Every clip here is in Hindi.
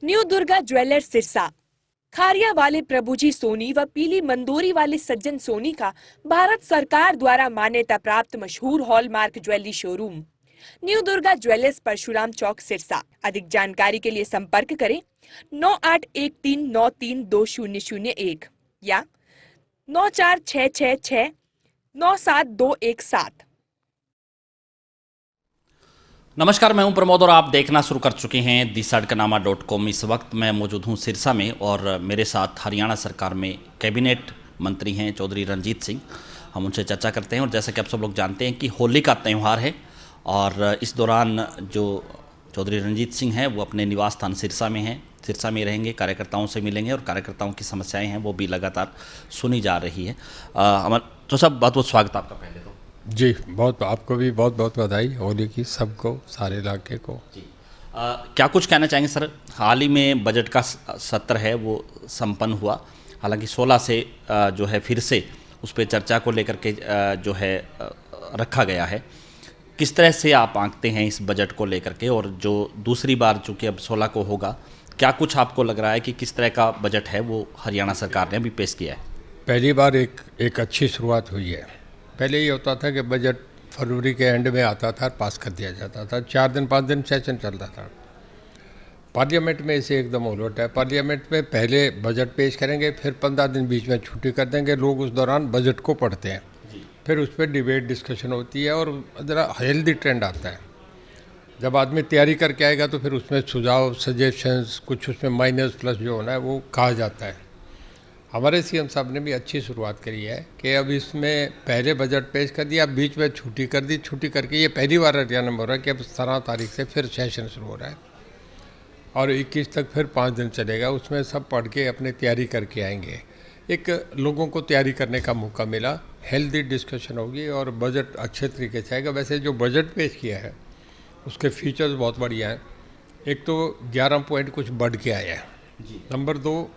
New Durga jewellers Sirsa. खारिया वाले प्रभुजी सोनी व पीली मंदोरी वाले सज्जन सोनी का भारत सरकार द्वारा मान्यता प्राप्त मशहूर hallmark jewellery showroom new Durga jewellers Parshuram Chowk Sirsa. अधिक जानकारी के लिए संपर्क करें 9813932001 या 9466697217। नमस्कार, मैं हूं प्रमोद और आप देखना शुरू कर चुके हैं दी-सड़कनामा.com। इस वक्त मैं मौजूद हूं सिरसा में और मेरे साथ हरियाणा सरकार में कैबिनेट मंत्री हैं चौधरी रणजीत सिंह। हम उनसे चर्चा करते हैं और जैसा कि आप सब लोग जानते हैं कि होली का त्यौहार है और इस दौरान जो चौधरी रणजीत सिंह हैं वो अपने निवास स्थान सिरसा में हैं। सिरसा में रहेंगे, कार्यकर्ताओं से मिलेंगे और कार्यकर्ताओं की समस्याएँ हैं वो भी लगातार सुनी जा रही है। तो सब बहुत बहुत स्वागत आपका पहले तो। जी, बहुत आपको भी बहुत बहुत बधाई होली की, सबको, सारे इलाके को। जी, क्या कुछ कहना चाहेंगे सर? हाल ही में बजट का सत्र है वो संपन्न हुआ, हालांकि 16 से जो है फिर से उस पर चर्चा को लेकर के जो है रखा गया है। किस तरह से आप आंकते हैं इस बजट को लेकर के, और जो दूसरी बार चूँकि अब 16 को होगा, क्या कुछ आपको लग रहा है कि किस तरह का बजट है वो हरियाणा सरकार ने अभी पेश किया है? पहली बार एक अच्छी शुरुआत हुई है। पहले ये होता था कि बजट फरवरी के एंड में आता था, पास कर दिया जाता था, 4 दिन 5 दिन सेशन चलता था। पार्लियामेंट में इसे एकदम उलट है। पार्लियामेंट में पहले बजट पेश करेंगे, फिर 15 दिन बीच में छुट्टी कर देंगे, लोग उस दौरान बजट को पढ़ते हैं, फिर उस पर डिबेट डिस्कशन होती है और ज़रा हेल्दी ट्रेंड आता है। जब आदमी तैयारी करके आएगा तो फिर उसमें सुझाव, सजेशंस, कुछ उसमें माइनस प्लस जो होना है वो कहा जाता है। हमारे सीएम साहब ने भी अच्छी शुरुआत करी है कि अब इसमें पहले बजट पेश कर दिया, बीच में छुट्टी कर दी, छुट्टी करके ये पहली बार हरियाणा में हो रहा है कि अब 17 तारीख से फिर सेशन शुरू हो रहा है और 21 तक फिर 5 दिन चलेगा। उसमें सब पढ़ के अपनी तैयारी करके आएंगे। एक लोगों को तैयारी करने का मौका मिला, हेल्दी डिस्कशन होगी और बजट अच्छे तरीके से आएगा। वैसे जो बजट पेश किया है उसके फीचर्स बहुत बढ़िया हैं। एक तो 11 पॉइंट कुछ बढ़ के आया है। नंबर 2,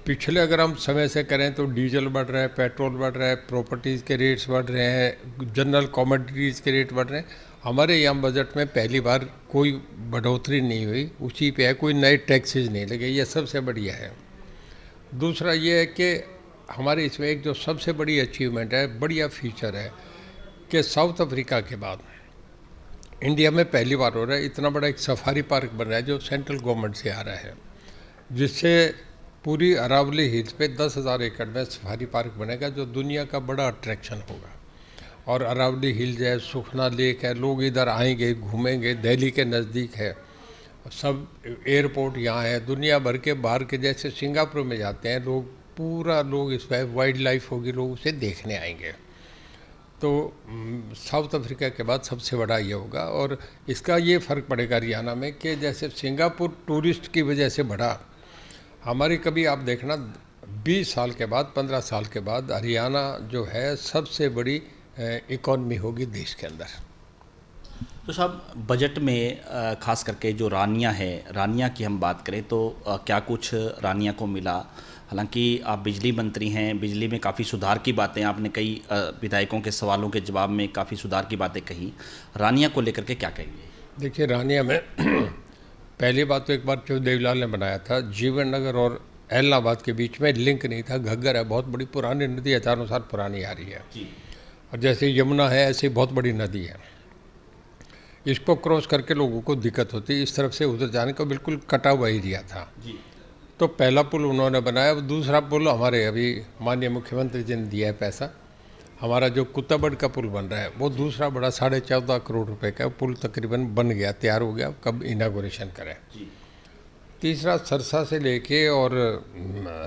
पिछले अगर हम समय से करें तो डीजल बढ़ रहा है, पेट्रोल बढ़ रहा है, प्रॉपर्टीज़ के रेट्स बढ़ रहे हैं, जनरल कमोडिटीज़ के रेट बढ़ रहे हैं। हमारे यहाँ बजट में पहली बार कोई बढ़ोतरी नहीं हुई, उसी पे है, कोई नए टैक्सेस नहीं लगे, ये सबसे बढ़िया है। दूसरा ये है कि हमारे इसमें एक जो सबसे बड़ी अचीवमेंट है, बढ़िया फीचर है कि साउथ अफ्रीका के बाद इंडिया में पहली बार हो रहा है इतना बड़ा एक सफारी पार्क बन रहा है जो सेंट्रल गवर्नमेंट से आ रहा है, जिससे पूरी अरावली हिल्स पे 10,000 एकड़ में सफारी पार्क बनेगा जो दुनिया का बड़ा अट्रैक्शन होगा। और अरावली हिल्स है, सुखना लेक है, लोग इधर आएंगे, घूमेंगे, दिल्ली के नज़दीक है, सब एयरपोर्ट यहाँ है, दुनिया भर के बाहर के जैसे सिंगापुर में जाते हैं लोग, पूरा लोग इस पर वाइल्ड लाइफ होगी, लोग उसे देखने आएंगे। तो साउथ अफ्रीका के बाद सबसे बड़ा ये होगा और इसका ये फ़र्क पड़ेगा हरियाणा में कि जैसे सिंगापुर टूरिस्ट की वजह से बढ़ा, हमारी कभी आप देखना 20 साल के बाद, 15 साल के बाद हरियाणा जो है सबसे बड़ी इकॉनमी होगी देश के अंदर। तो साहब, बजट में खास करके जो रानियां हैं, रानियां की हम बात करें तो क्या कुछ रानियां को मिला? हालांकि आप बिजली मंत्री हैं, बिजली में काफ़ी सुधार की बातें आपने कई विधायकों के सवालों के जवाब में काफ़ी सुधार की बातें कही। रानियां को लेकर के क्या कहेंगे? देखिए, रानियां में पहली बात तो एक बार जो देवीलाल ने बनाया था, जीवन नगर और एलनाबाद के बीच में लिंक नहीं था। घग्गर है, बहुत बड़ी पुरानी नदी है, 4 साल पुरानी आ रही है और जैसे यमुना है ऐसी बहुत बड़ी नदी है, इसको क्रॉस करके लोगों को दिक्कत होती, इस तरफ से उधर जाने का बिल्कुल कटा हुआ एरिया था। तो पहला पुल उन्होंने बनाया, दूसरा पुल हमारे अभी माननीय मुख्यमंत्री जी ने दिया है पैसा। हमारा जो कुत्ताबड़ का पुल बन रहा है वो दूसरा बड़ा 14.5 करोड़ रुपए का पुल तकरीबन बन गया, तैयार हो गया, कब इनागोरेशन करें। तीसरा सरसा से लेके और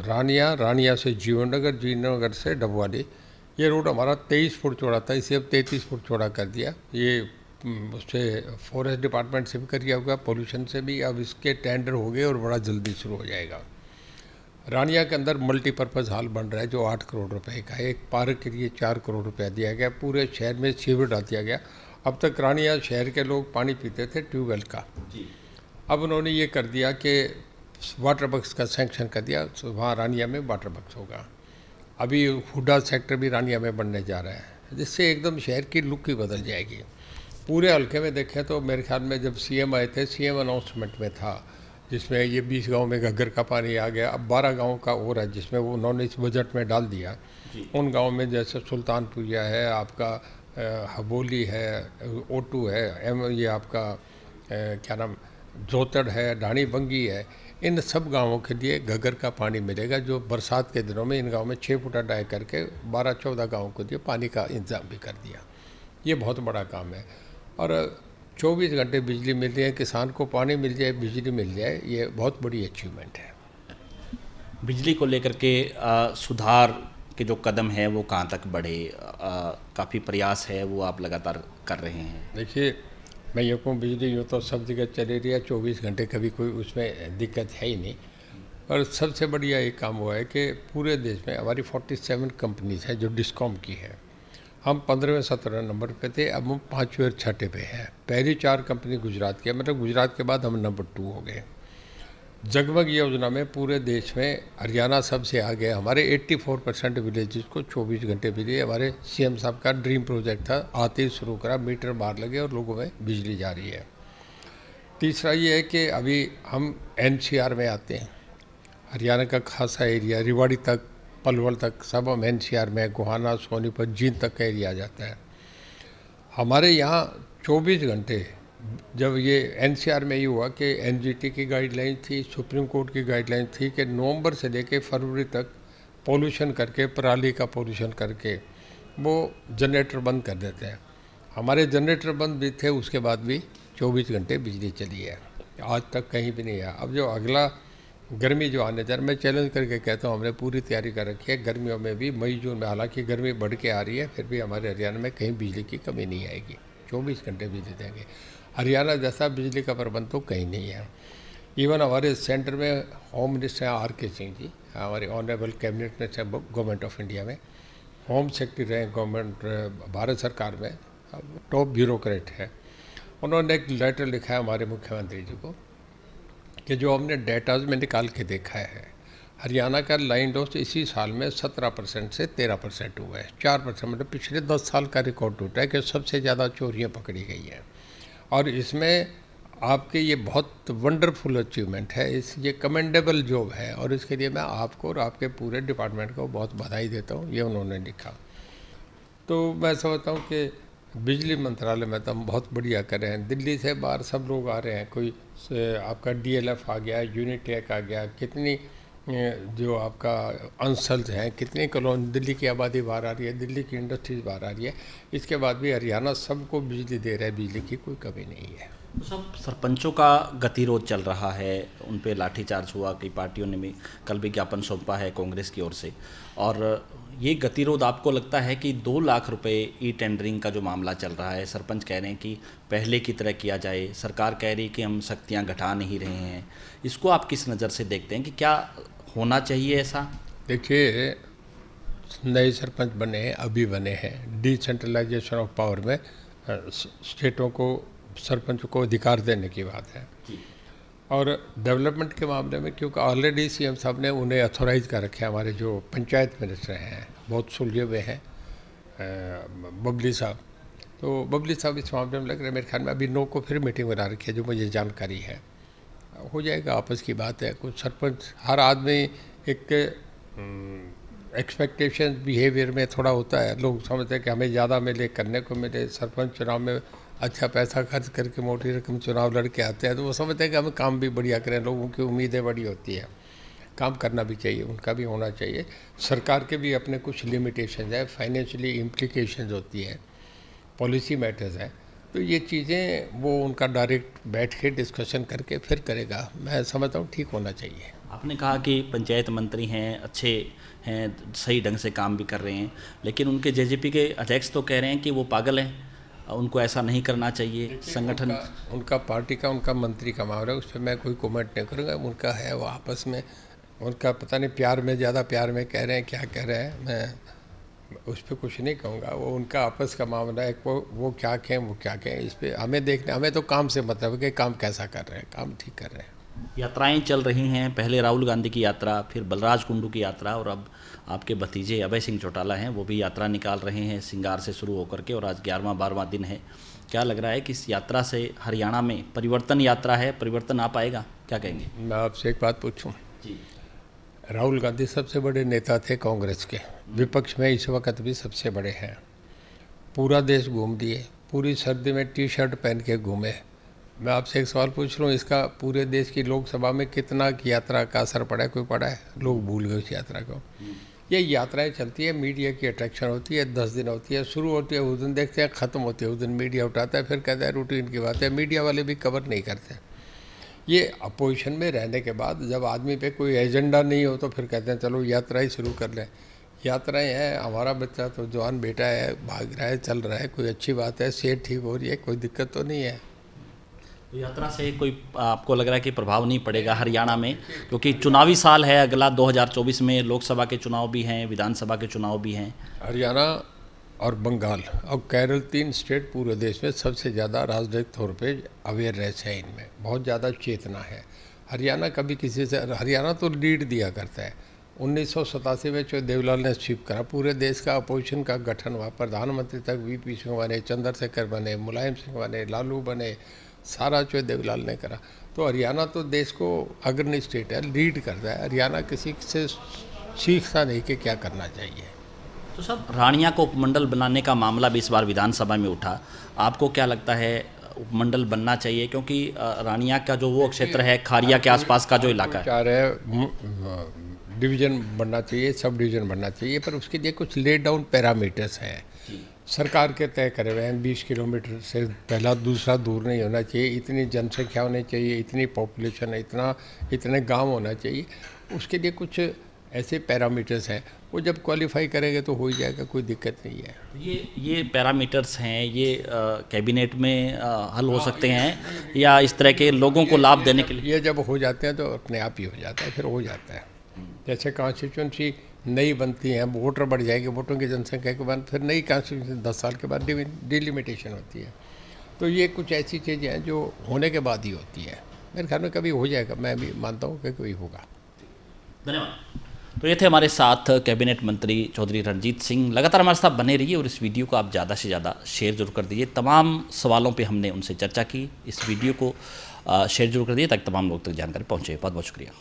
रानिया से जीवननगर, जीवननगर से डबवाली, ये रोड हमारा 23 फुट चौड़ा था, इसे अब 33 फुट चौड़ा कर दिया। ये उससे फॉरेस्ट डिपार्टमेंट से भी कर दिया होगा, पोल्यूशन से भी, अब इसके टेंडर हो गए और बड़ा जल्दी शुरू हो जाएगा। रानिया के अंदर मल्टीपर्पज़ हॉल बन रहा है जो 8 करोड़ रुपए का है। एक पार्क के लिए 4 करोड़ रुपया दिया गया, पूरे शहर में सीवर डाल दिया गया। अब तक रानिया शहर के लोग पानी पीते थे ट्यूबवेल का, अब उन्होंने ये कर दिया कि वाटर बक्स का सैंक्शन कर दिया, तो वहाँ रानिया में वाटर बक्स होगा। अभी हुडा सेक्टर भी रानिया में बनने जा रहा है, जिससे एकदम शहर की लुक ही बदल जाएगी। पूरे हल्के में देखें तो मेरे ख्याल में जब सीएम आए थे, सीएम अनाउंसमेंट में था जिसमें ये 20 गांव में घग्गर का पानी आ गया। अब 12 गांव का और है जिसमें वो उन्होंने इस बजट में डाल दिया। उन गांव में जैसे सुल्तानपुरिया है, आपका हबोली है, ओटू है, ये आपका क्या नाम जोतड़ है, ढाणी बंगी है, इन सब गांवों के लिए घग्गर का पानी मिलेगा, जो बरसात के दिनों में इन गांव में 6 फुटा डाई करके 12-14 गाँव को दिए पानी का इंतज़ाम भी कर दिया। ये बहुत बड़ा काम है। और 24 घंटे बिजली मिल रही है, किसान को पानी मिल जाए, बिजली मिल जाए, ये बहुत बड़ी अचीवमेंट है। बिजली को लेकर के सुधार के जो कदम है वो कहाँ तक बढ़े, काफ़ी प्रयास है वो आप लगातार कर रहे हैं। देखिए, मैं ये कहूँ बिजली यूँ तो सब जगह चली रही है 24 घंटे, कभी कोई उसमें दिक्कत है ही नहीं। और सबसे बढ़िया एक काम हुआ है कि पूरे देश में हमारी 47 कंपनीज हैं जो डिस्कॉम की है। हम 15वें-17 नंबर पे थे, अब हम 5वें और 6ठे पे हैं। पहली 4 कंपनी गुजरात की है, मतलब गुजरात के बाद हम नंबर 2 हो गए। जगमग योजना में पूरे देश में हरियाणा सबसे आगे। हमारे 84% विलेजेस को 24 घंटे बिजली, हमारे सीएम साहब का ड्रीम प्रोजेक्ट था, आते ही शुरू करा, मीटर बाहर लगे और लोगों में बिजली जा रही है। तीसरा ये है कि अभी हम एनसीआर में आते हैं। हरियाणा का खासा एरिया, रेवाड़ी तक, पलवल तक, सब हम एनसीआर में, गोहाना, सोनीपत, जींद तक का एरिया आ जाता है। हमारे यहाँ 24 घंटे, जब ये एनसीआर में ये हुआ कि एनजीटी की गाइडलाइन थी, सुप्रीम कोर्ट की गाइडलाइन थी कि नवंबर से लेके फरवरी तक पोल्यूशन करके, पराली का पोल्यूशन करके वो जनरेटर बंद कर देते हैं। हमारे जनरेटर बंद भी थे, उसके बाद भी 24 घंटे बिजली चली है, आज तक कहीं भी नहीं है। अब जो अगला गर्मी जो आने जा रहा, मैं चैलेंज करके कहता हूँ, हमने पूरी तैयारी कर रखी है। गर्मियों में भी, मई जून में, हालांकि गर्मी बढ़ के आ रही है, फिर भी हमारे हरियाणा में कहीं बिजली की कमी नहीं आएगी। 24 घंटे बिजली देंगे। हरियाणा जैसा बिजली का प्रबंध तो कहीं नहीं है। इवन हमारे सेंटर में होम मिनिस्टर हैं आर.के. सिंह जी, हमारे honourable cabinet minister government of India में, होम सेक्रेटरी रहे गवर्नमेंट भारत सरकार में, टॉप ब्यूरोक्रेट है। उन्होंने एक लेटर लिखा है हमारे मुख्यमंत्री जी को कि जो हमने डेटाज में निकाल के देखा है, हरियाणा का लाइन लॉस इसी साल में 17% से 13% हुआ है। 4% मतलब पिछले 10 साल का रिकॉर्ड टूटा है कि सबसे ज़्यादा चोरियाँ पकड़ी गई हैं। और इसमें आपके ये बहुत वंडरफुल अचीवमेंट है, ये कमेंडेबल जॉब है, और इसके लिए मैं आपको और आपके पूरे डिपार्टमेंट को बहुत बधाई देता हूँ। ये उन्होंने लिखा, तो मैं समझता हूँ कि बिजली मंत्रालय में तो हम बहुत बढ़िया कर रहे हैं। दिल्ली से बाहर सब लोग आ रहे हैं, कोई आपका डीएलएफ आ गया, यूनिटेक आ गया, कितनी जो आपका अंसल्स हैं, कितनी कॉलोनी, दिल्ली की आबादी बाहर आ रही है, दिल्ली की इंडस्ट्रीज बाहर आ रही है। इसके बाद भी हरियाणा सबको बिजली दे रहा है, बिजली की कोई कमी नहीं है। सब सरपंचों का गतिरोध चल रहा है, उन पे लाठीचार्ज हुआ, कई पार्टियों ने भी कल विज्ञापन सौंपा है कांग्रेस की ओर से। और ये गतिरोध आपको लगता है कि 2 लाख रुपए ई टेंडरिंग का जो मामला चल रहा है, सरपंच कह रहे हैं कि पहले की तरह किया जाए, सरकार कह रही है कि हम शक्तियाँ घटा नहीं रहे हैं, इसको आप किस नज़र से देखते हैं कि क्या होना चाहिए ऐसा? देखिए, नए सरपंच बने हैं, अभी बने हैं। डिसेंट्रलाइजेशन ऑफ पावर में स्टेटों को, सरपंच को अधिकार देने की बात है। और डेवलपमेंट के मामले में, क्योंकि ऑलरेडी सीएम साहब ने उन्हें अथोराइज कर रखे हैं, हमारे जो पंचायत मिनिस्टर हैं बहुत सुलझे हुए हैं, बबली साहब, तो बबली साहब इस मामले में लग रहे हैं। मेरे ख्याल में अभी 9 को फिर मीटिंग बना रखी है, जो मुझे जानकारी है। हो जाएगा, आपस की बात है। कुछ सरपंच, हर आदमी एक एक्सपेक्टेशन बिहेवियर में थोड़ा होता है, लोग समझते हैं कि हमें ज़्यादा मिले, करने को मिले। सरपंच चुनाव में अच्छा पैसा खर्च करके मोटी रकम चुनाव लड़के आते हैं, तो वो समझते हैं कि हमें काम भी बढ़िया करें। लोगों की उम्मीदें बड़ी होती है, काम करना भी चाहिए, उनका भी होना चाहिए। सरकार के भी अपने कुछ लिमिटेशन है, फाइनेंशियली इम्प्लीकेशंस होती है, पॉलिसी मैटर्स हैं, तो ये चीज़ें वो उनका डायरेक्ट बैठ के डिस्कशन करके फिर करेगा। मैं समझता हूँ ठीक होना चाहिए। आपने कहा कि पंचायत मंत्री हैं, अच्छे हैं, सही ढंग से काम भी कर रहे हैं, लेकिन उनके जेजेपी के अध्यक्ष तो कह रहे हैं कि वो पागल हैं, उनको ऐसा नहीं करना चाहिए। संगठन उनका पार्टी का, उनका मंत्री का मामला है, उस पर मैं कोई कमेंट नहीं करूँगा। उनका है, वो आपस में उनका पता नहीं, प्यार में, ज़्यादा प्यार में कह रहे हैं, क्या कह रहे हैं, मैं उस पर कुछ नहीं कहूँगा। वो उनका आपस का मामला है, वो क्या कहें, वो क्या कहें, इस पर हमें देखना, हमें तो काम से मतलब है कि काम कैसा कर रहे हैं, काम ठीक कर रहे हैं। यात्राएं चल रही हैं, पहले राहुल गांधी की यात्रा, फिर बलराज कुंडू की यात्रा, और अब आपके भतीजे अभय सिंह चौटाला हैं, वो भी यात्रा निकाल रहे हैं सिंगार से शुरू होकर के, और आज 11वां 12वां दिन है। क्या लग रहा है कि इस यात्रा से हरियाणा में परिवर्तन यात्रा है, परिवर्तन आ पाएगा, क्या कहेंगे? मैं आपसे एक बात पूछूं। जी। राहुल गांधी सबसे बड़े नेता थे कांग्रेस के, विपक्ष में इस वक्त भी सबसे बड़े हैं। पूरा देश घूम दिए, पूरी सर्दी में टी शर्ट पहन के घूमे। मैं आपसे एक सवाल पूछ रहा हूँ, इसका पूरे देश की लोकसभा में कितना की यात्रा का असर पड़ा है? कोई पड़ा है? लोग भूल गए उस यात्रा को। ये यात्राएं चलती है, मीडिया की अट्रैक्शन होती है, 10 दिन होती है, शुरू होती है उस दिन देखते हैं, ख़त्म होती है उस दिन मीडिया उठाता है, फिर कहता है रूटीन की बात है। मीडिया वाले भी कवर नहीं करते। ये अपोजिशन में रहने के बाद जब आदमी पे कोई एजेंडा नहीं हो तो फिर कहते हैं चलो यात्रा ही शुरू कर लें। यात्राएं हैं, हमारा बच्चा तो जवान बेटा है, भाग रहा है, चल रहा है, कोई अच्छी बात है, सेहत ठीक हो रही है, कोई दिक्कत तो नहीं है। तो यात्रा से कोई आपको लग रहा है कि प्रभाव नहीं पड़ेगा हरियाणा में, क्योंकि चुनावी साल है अगला 2024 में, लोकसभा के चुनाव भी हैं, विधानसभा के चुनाव भी हैं। हरियाणा और बंगाल और केरल, 3 स्टेट पूरे देश में सबसे ज़्यादा राजनीतिक तौर पे अवेयरनेस है, इनमें बहुत ज़्यादा चेतना है। हरियाणा कभी किसी से, हरियाणा तो लीड दिया करता है। 1987 में जो देवलाल ने स्वीप करा, पूरे देश का अपोजिशन का गठन हुआ, प्रधानमंत्री तक वीपी सिंह बने, चंद्रशेखर बने, मुलायम सिंह बने, लालू बने, सारा जो देवलाल ने करा। तो हरियाणा तो देश को अग्रणी स्टेट है, लीड करता है। हरियाणा किसी से सीखता नहीं कि क्या करना चाहिए। तो सब रानिया को उपमंडल बनाने का मामला भी इस बार विधानसभा में उठा। आपको क्या लगता है उपमंडल बनना चाहिए? क्योंकि रानिया का जो वो क्षेत्र है, खारिया के आसपास का जो इलाका है, चाह रहे डिवीज़न बनना चाहिए, सब डिवीज़न बनना चाहिए, पर उसके लिए कुछ ले डाउन पैरामीटर्स हैं सरकार के तय करे हुए हैं। 20 किलोमीटर से पहला दूसरा दूर नहीं होना चाहिए, इतनी जनसंख्या होनी चाहिए, इतनी पॉपुलेशन है, इतने गांव होना चाहिए। उसके लिए कुछ ऐसे पैरामीटर्स हैं, वो जब क्वालिफाई करेंगे तो हो ही जाएगा, कोई दिक्कत नहीं है। ये पैरामीटर्स हैं, ये कैबिनेट में हल हो सकते हैं या इस तरह के लोगों को लाभ देने के लिए? ये जब हो जाते हैं तो अपने आप ही हो जाता है, फिर हो जाता है। जैसे कॉन्स्टिट्यूंसी नई बनती हैं, वोटर बढ़ जाएंगे, वोटों की जनसंख्या के बाद फिर नई कॉन्स्टिट्यूंसी 10 साल के बाद डिलिमिटेशन होती है। तो ये कुछ ऐसी चीज़ें हैं जो होने के बाद ही होती है। मेरे ख्याल में कभी हो जाएगा, मैं भी मानता हूँ कि कभी होगा। धन्यवाद। तो ये थे हमारे साथ कैबिनेट मंत्री चौधरी रणजीत सिंह। लगातार हमारे साथ बने रहिए और इस वीडियो को आप ज़्यादा से ज़्यादा शेयर जरूर कर दीजिए। तमाम सवालों पे हमने उनसे चर्चा की। इस वीडियो को शेयर जरूर कर दीजिए ताकि तमाम लोग तक जानकारी पहुँचे। बहुत बहुत शुक्रिया।